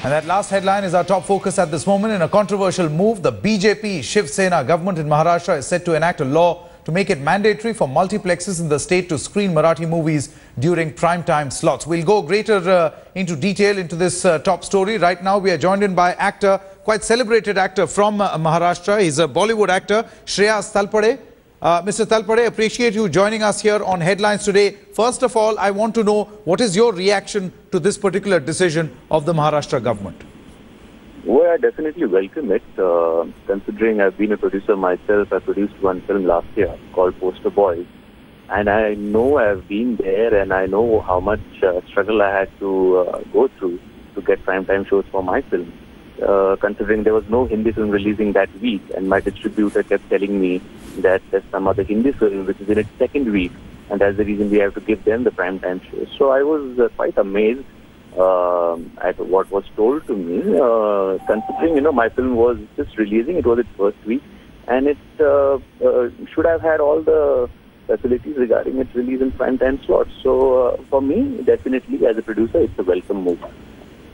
And that last headline is our top focus at this moment. In a controversial move, the BJP Shiv Sena government in Maharashtra is set to enact a law to make it mandatory for multiplexes in the state to screen Marathi movies during prime-time slots. We'll go greater into detail into this top story. Right now, we are joined in by actor, quite celebrated actor from Maharashtra. He's a Bollywood actor, Shreyas Talpade. Mr. Talpade, appreciate you joining us here on Headlines today. First of all, I want to know what is your reaction to this particular decision of the Maharashtra government? Well, I definitely welcome it, considering I've been a producer myself. I produced one film last year called Poster Boys. And I know I've been there and I know how much struggle I had to go through to get primetime shows for my film. Considering there was no Hindi film releasing that week, and my distributor kept telling me that there's some other Hindi film which is in its second week, and that's the reason we have to give them the primetime shows. So I was quite amazed at what was told to me, considering, my film was just releasing, it was its first week, and it should have had all the facilities regarding its release in primetime slots. So for me, definitely as a producer, it's a welcome move.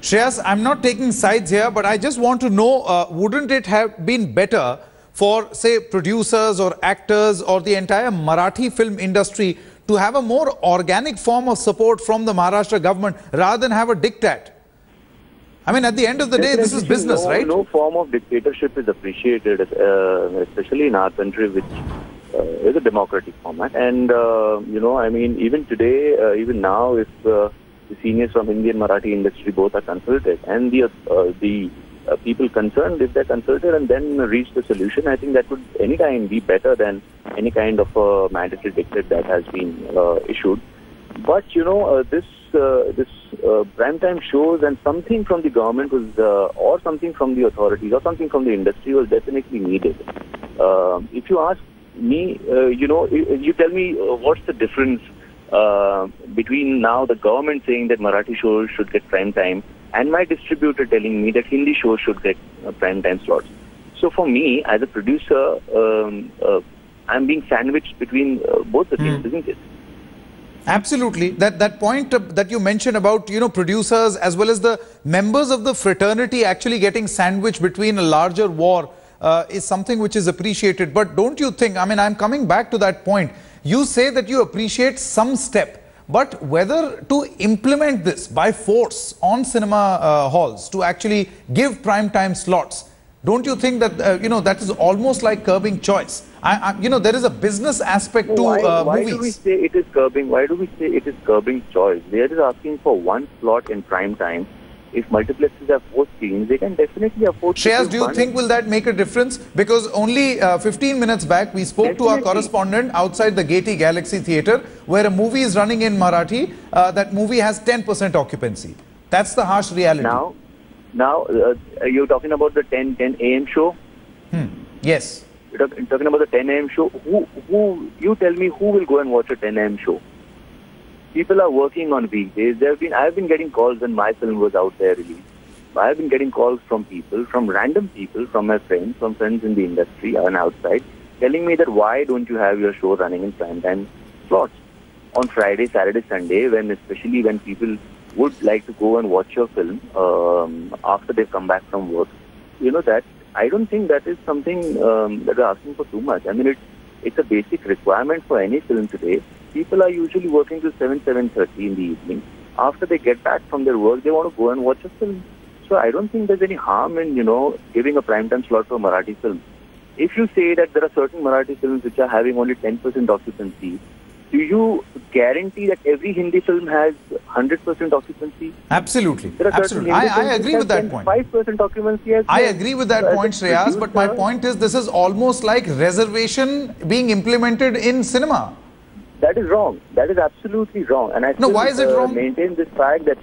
Shreyas, I'm not taking sides here, but I just want to know, wouldn't it have been better for, say, producers or actors or the entire Marathi film industry to have a more organic form of support from the Maharashtra government rather than have a diktat? I mean, at the end of the day, this is business, right? No form of dictatorship is appreciated, especially in our country, which is a democratic format. And, I mean, even today, even now, if the seniors from Hindi and Marathi industry both are consulted, and the people concerned, if they're consulted and then reach the solution, I think that would anytime be better than any kind of mandatory dictate that has been issued. But this primetime shows and something from the government was, or something from the authorities, or something from the industry was definitely needed. If you ask me, you tell me what's the difference between now the government saying that Marathi shows should get prime time and my distributor telling me that Hindi shows should get prime time slots. So for me, as a producer, I'm being sandwiched between both the things, isn't it? Absolutely. That point that you mentioned about, producers as well as the members of the fraternity actually getting sandwiched between a larger war is something which is appreciated. But don't you think, I mean, I'm coming back to that point. You say that you appreciate some step, but whether to implement this by force on cinema halls to actually give prime time slots, don't you think that, that is almost like curbing choice? There is a business aspect to movies. Why do we say it is curbing? Why do we say it is curbing choice? They are just asking for one slot in prime time. If multiplexes have 4 screens, they can definitely afford to. Shreyas, do you think will that make a difference? Because only 15 minutes back, we spoke to our correspondent outside the Gaiety Galaxy Theatre, where a movie is running in Marathi. That movie has 10% occupancy. That's the harsh reality. Now, you're talking about the 10 a.m. show? Yes. You're talking about the 10 a.m. show. Who? You tell me who will go and watch a 10 a.m. show? People are working on weekdays. I've been getting calls when my film was out there released. I've been getting calls from people, from random people, from my friends, from friends in the industry and outside, telling me that why don't you have your show running in primetime slots on Friday, Saturday, Sunday, especially when people would like to go and watch your film after they've come back from work. That I don't think that is something that we're asking for too much. I mean, it's a basic requirement for any film today. People are usually working till 7:30 in the evening. After they get back from their work, they want to go and watch a film. So I don't think there's any harm in, giving a primetime slot for Marathi films. If you say that there are certain Marathi films which are having only 10% occupancy, do you guarantee that every Hindi film has 100% occupancy? Absolutely. Absolutely. I agree with that point. 5% occupancy as well. I agree with that point, Shreyas, but my point is this is almost like reservation being implemented in cinema. That is wrong. That is absolutely wrong. And I still, why is it wrong? Maintain this fact that,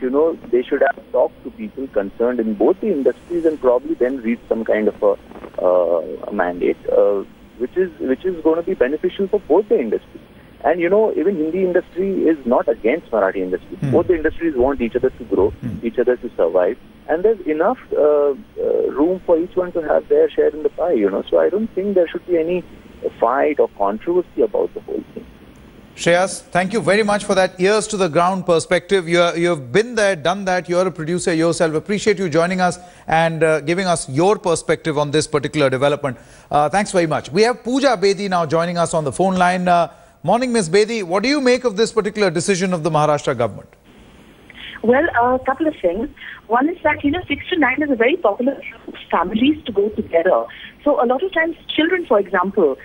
they should have talked to people concerned in both the industries and probably then reach some kind of a mandate, which is going to be beneficial for both the industries. And, even Hindi industry is not against Marathi industry. Both the industries want each other to grow, each other to survive. And there's enough room for each one to have their share in the pie, So I don't think there should be any fight or controversy about the whole thing. Shreyas, thank you very much for that ears to the ground perspective. You've been there, done that. You're a producer yourself. Appreciate you joining us and giving us your perspective on this particular development. Thanks very much. We have Pooja Bedi now joining us on the phone line. Morning, Ms. Bedi. What do you make of this particular decision of the Maharashtra government? Well, a couple of things. One is that, 6 to 9 is a very popular for families to go together. So a lot of times children, for example,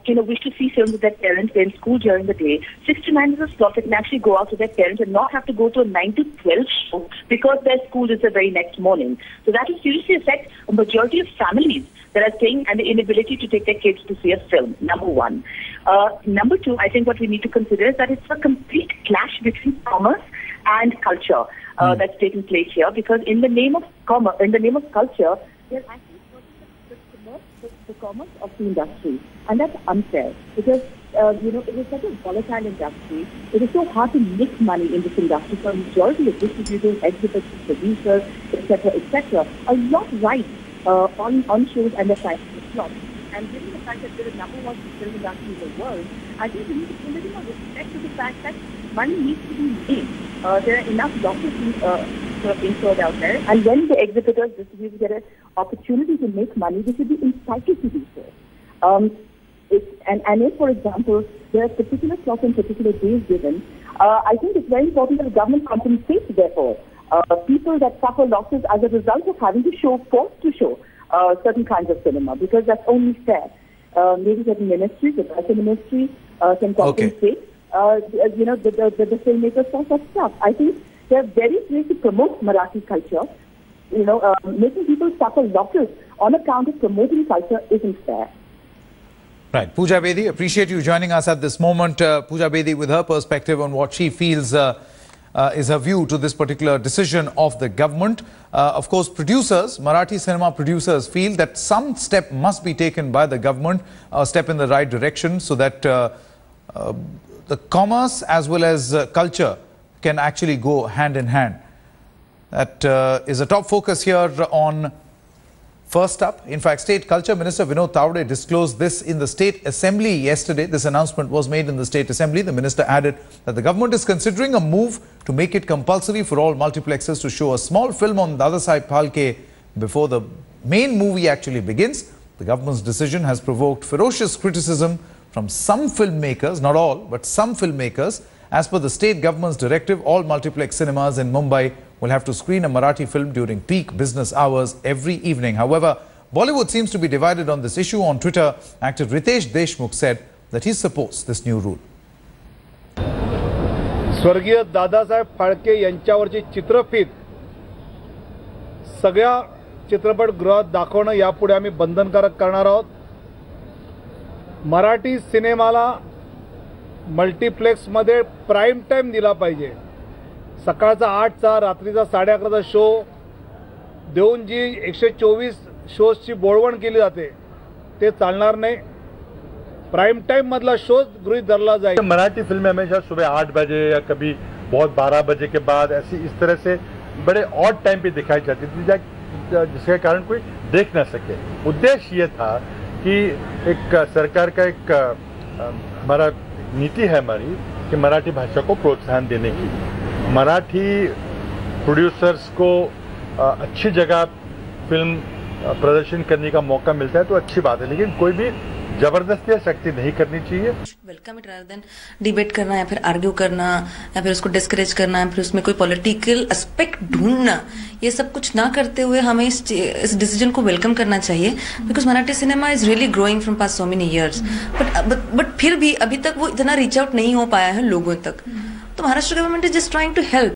wish to see films with their parents. They're in school during the day. 6 to 9 is a slot that can actually go out with their parents and not have to go to a 9 to 12 show because their school is the very next morning. So that will seriously affect a majority of families that are staying and the inability to take their kids to see a film, number one. Number two, I think what we need to consider is that it's a complete clash between commerce and culture that's taking place here, because in the name of commerce, in the name of culture, they're actually promoting the commerce of the industry, and that's unfair because it is such a volatile industry. It is so hard to make money in this industry for a majority of distributors, exhibitors, producers, etc., are not right on shows and their prices slots. And given the fact that we're the number one film industry in the world, I think we need to put a little more respect to the fact that money needs to be made. There are enough losses incurred out there, and when the exhibitors, distributors get an opportunity to make money, they should be entitled to do so. And if, for example, there are particular slots and particular days given, I think it's very important that the government compensates, therefore, people that suffer losses as a result of having to forced to show certain kinds of cinema, because that's only fair. Maybe certain ministries, the culture ministry, can compensate. The filmmakers for such stuff. I think there are various ways to promote Marathi culture. Making people suffer losses on account of promoting culture isn't fair. Right. Pooja Bedi, appreciate you joining us at this moment. Pooja Bedi with her perspective on what she feels is her view to this particular decision of the government. Of course, Marathi cinema producers feel that some step must be taken by the government, a step in the right direction, so that the commerce as well as culture can actually go hand in hand. That is a top focus here on First Up. In fact, State Culture Minister Vinod Tawade disclosed this in the State Assembly yesterday. This announcement was made in the State Assembly. The minister added that the government is considering a move to make it compulsory for all multiplexes to show a small film on Dada Saheb Phalke before the main movie actually begins. The government's decision has provoked ferocious criticism from some filmmakers, not all, but some filmmakers. As per the state government's directive, all multiplex cinemas in Mumbai will have to screen a Marathi film during peak business hours every evening. However, Bollywood seems to be divided on this issue. On Twitter, actor Ritesh Deshmukh said that he supports this new rule. स्वर्गीय दादासाहेब फाळके यांच्यावरची चित्रफित सगळ्या चित्रपटगृहात दाखवणं यापुढे आम्ही बंधनकारक करणार आहोत. मराठी सिनेमाला मल्टीप्लेक्समध्ये प्राइम टाइम दिला पाहिजे. सकाळचा 8चा रात्रीचा 11:30चा शो देऊन जी 124 शोजची बोळवण केली जाते ते चालणार नाही. प्राइम टाइम मधला शो गृहीत धरला जाए. मराठी फिल्में हमेशा सुबह 8 बजे या कभी बहुत 12 बजे के बाद ऐसी इस तरह से बड़े ऑड टाइम पे दिखाई जाती थी जिसके कारण कोई देख ना सके. उद्देश्य ये था कि एक सरकार का एक हमारा नीति है हमारी कि मराठी भाषा को प्रोत्साहन देने की. मराठी प्रोड्यूसर्स को अच्छी जगह फिल्म प्रदर्शन करने का मौका मिलता है तो अच्छी बात है, लेकिन कोई भी जबरदस्ती शक्ति नहीं करनी चाहिए. Welcome it rather than debate करना या फिर आर्ग्यू करना या फिर उसको डिस्करेज करना या फिर उसमें कोई पॉलिटिकल एस्पेक्ट ढूंढना, ये सब कुछ ना करते हुए हमें इस डिसीजन को वेलकम करना चाहिए. Because Marathi cinema is really growing from past so many years, but फिर भी अभी तक वो इतना रीच आउट नहीं हो पाया है लोगों तक. तो Maharashtra government is just trying to help.